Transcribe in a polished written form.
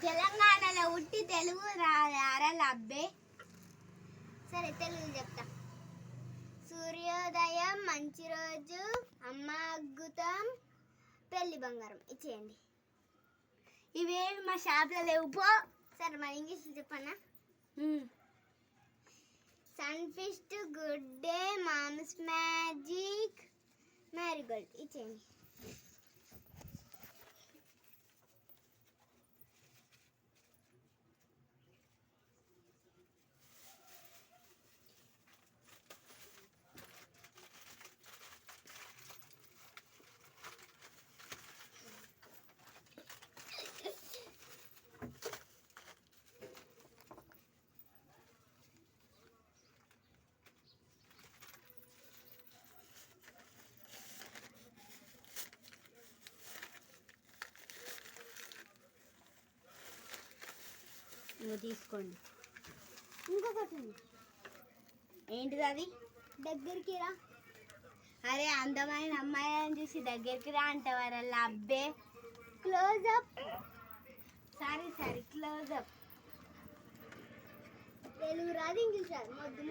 తెలంగాణలో ఉట్టి తెలుగు రారాల అబ్బే. సరే తెలుగు చెప్తా. సూర్యోదయం, మంచి రోజు, అమ్మ అద్భుతం, పెళ్లి బంగారం. ఇచ్చేయండి. ఇవేమి మా షాప్లో లేవు పో. సరే మరి ఇంగ్లీష్ చెప్పన్నా. Sunfeast, Good Day, Mom's Magic, Marigold. ఇచ్చేయండి. తీసుకోండి. ఇంకొకటి ఏంటిది అది? దగ్గరికి రా. అరే అందమైన అమ్మాయిని చూసి దగ్గరికి రా అంటవారల్ల అబ్బే. క్లోజప్. Sorry closeup. తెలుగు రాదు, ఇంగ్లీష్ రాదు. మొద్దు